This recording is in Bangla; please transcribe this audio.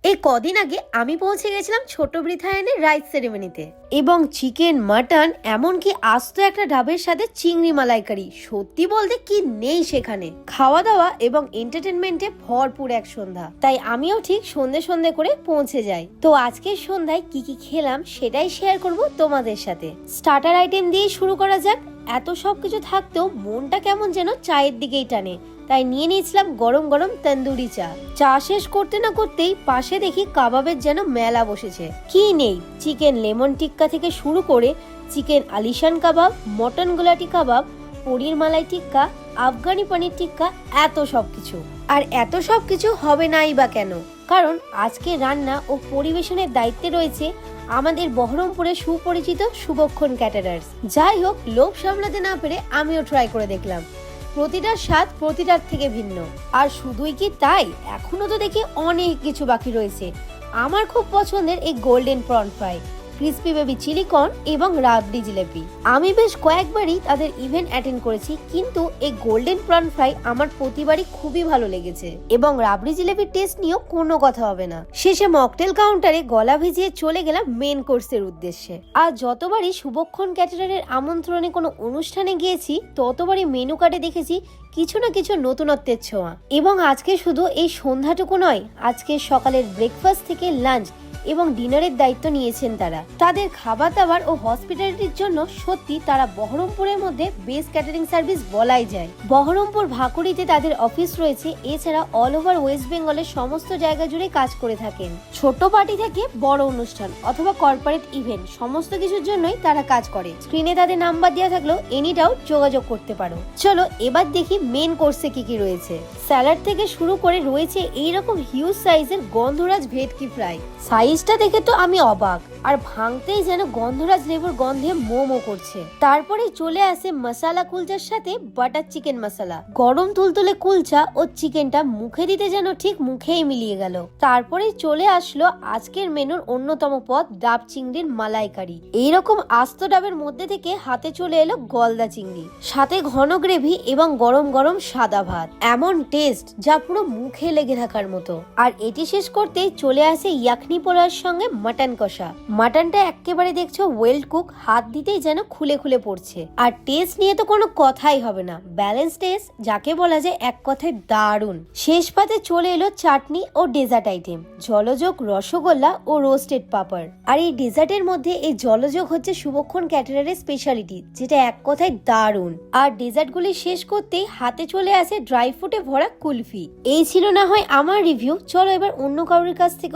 এই কদিন আগে আমি পৌঁছে গেছিলাম ছোট বৃথায়নের রাইস সেরেমনিতে এবং চিকেন, মাটন, এমনকি আস্ত একটা ডাবের সাথে চিংড়ি মালাইকারি। সত্যি বলতে কি নেই সেখানে। খাওয়া দাওয়া এবং এন্টারটেনমেন্টে ভরপুর এক সন্ধ্যা। তাই আমিও ঠিক সন্ধে সন্ধে করে পৌঁছে যাই। তো আজকের সন্ধ্যায় কি কি খেলাম সেটাই শেয়ার করব তোমাদের সাথে। স্টার্টার আইটেম দিয়ে শুরু করা যাক। এত সবকিছু থাকতেও মনটা কেমন যেন চায়ের দিকেই টানে, তাই নিয়ে নিয়েছিলাম গরম গরম তন্দুরি চা। চা শেষ করতে না করতেই পাশে দেখি কাবাবের যেন মেলা বসেছে। কি নেই, চিকেন লেমন টিক্কা থেকে শুরু করে চিকেন আলিশান কাবাব, মটন গোলাটি কাবাব, পনির মালাই টিক্কা, আফগানি পনির টিক্কা, এত সবকিছু। আর এত সবকিছু হবে নাই বা কেন? কারণ আজকে রান্না ও পরিবেশনের দায়িত্বে রয়েছে আমাদের বহরমপুরের সুপরিচিত শুভক্ষণ ক্যাটারার্স। যাই হোক, লোভ সামলাতে না পেরে আমিও ট্রাই করে দেখলাম। প্রতিটার স্বাদ প্রতিটার থেকে ভিন্ন। আর শুধুই কি তাই, এখনো তো দেখি অনেক কিছু বাকি রয়েছে। আমার খুব পছন্দের এই golden prawn fry, crispy baby chilli corn এবং রাবড়ি জিলেপি। আমি বেশ কয়েকবারই তাদের ইভেন্ট অ্যাটেন্ড করেছি, কিন্তু এই গোল্ডেন প্রন ফ্রাই আমার প্রতিবারই খুবই ভালো লেগেছে। এবং রাবড়ি জিলেপির টেস্ট নিয়েও কোনো কথা হবে না। শেষে মকটেল কাউন্টারে গলা ভিজিয়ে চলে গেলাম মেন কোর্সের উদ্দেশ্যে। আর যতবারই শুভক্ষণ ক্যাটারারের আমন্ত্রণে কোনো অনুষ্ঠানে গিয়েছি, ততবারই মেনু কার্ডে দেখেছি কিছু না কিছু নতুনত্বের ছোঁয়া। এবং আজকে শুধু এই সন্ধ্যাটুকু নয়, আজকে সকালের ব্রেকফাস্ট থেকে লাঞ্চ এবং ডিনারের দায়িত্ব নিয়েছেন তারা। তাদের খাবার দাবার ও হসপিটালিটির জন্য সত্যি তারা বহরমপুরের মধ্যে বেস্ট ক্যাটারিং সার্ভিস বলাই যায়। বহরমপুর ভাকুড়িতে তাদের অফিস রয়েছে, এছাড়া অল ওভার ওয়েস্ট বেঙ্গলের সমস্ত জায়গা জুড়ে কাজ করে থাকেন। ছোট পার্টি থেকে বড় অনুষ্ঠান অথবা কর্পোরেট ইভেন্ট, সমস্ত কিছুর জন্যই তারা কাজ করে। স্ক্রিনে তাদের নাম্বার দেওয়া থাকলেও এনি ডাউট যোগাযোগ করতে পারো। চলো এবার দেখি মেন কোর্সে কি কি রয়েছে। স্যালাড থেকে শুরু করে রয়েছে এইরকম হিউজ সাইজের গন্ধরাজ ভেটকি ফ্রাই। সাইজটা দেখে তো আমি অবাক, আর ভাঙতেই যেন গন্ধরাজ লেবুর গন্ধে মোমো করছে। তারপরে চলে আসে মশালা কুলচার সাথে বাটার চিকেন মশলা। গরম তুলতুলে কুলচা ও চিকেনটা মুখে দিতে যেন ঠিক মুখেই মিলিয়ে গেল। তারপরে চলে আসলো আজকের মেনুর অন্যতম পদ, ডাব চিংড়ির মালাইকারি। এইরকম আস্ত ডাবের মধ্যে থেকে হাতে চলে এলো গলদা চিংড়ি, সাথে ঘন গ্রেভি এবং গরম গরম সাদা ভাত। এমন টেস্ট যা পুরো মুখে লেগে থাকার মতো। আর এটি শেষ করতে চলে আসে ইয়াকনি পোলার সঙ্গে মাটন কষা। মাটনটা একেবারে দেখছো ওয়েল কুক, হাত দিতেই যেন খুলে খুলে পড়ছে। আর টেস্ট নিয়ে তো কোনো কথাই হবে না, ব্যালেন্স টেস্ট যাকে বলা যায় এক কথায় দারুণ। শেষ পাতে চলে এলো চাটনি ও ডেজার্ট আইটেম, জলযোগ রসগোল্লা ও রোস্টেড পাপড়। আর এই ডেজার্টের মধ্যে এই জলযোগ হচ্ছে শুভক্ষণ ক্যাটারারের স্পেশালিটি, যেটা এক কথায় দারুণ। আর ডেজার্ট গুলি শেষ করতেই হাতে চলে আসে ড্রাই ফ্রুটে ভরা কুলফি। এই ছিল না হয় আমার রিভিউ। চলো এবার অন্য কারোর কাছ থেকে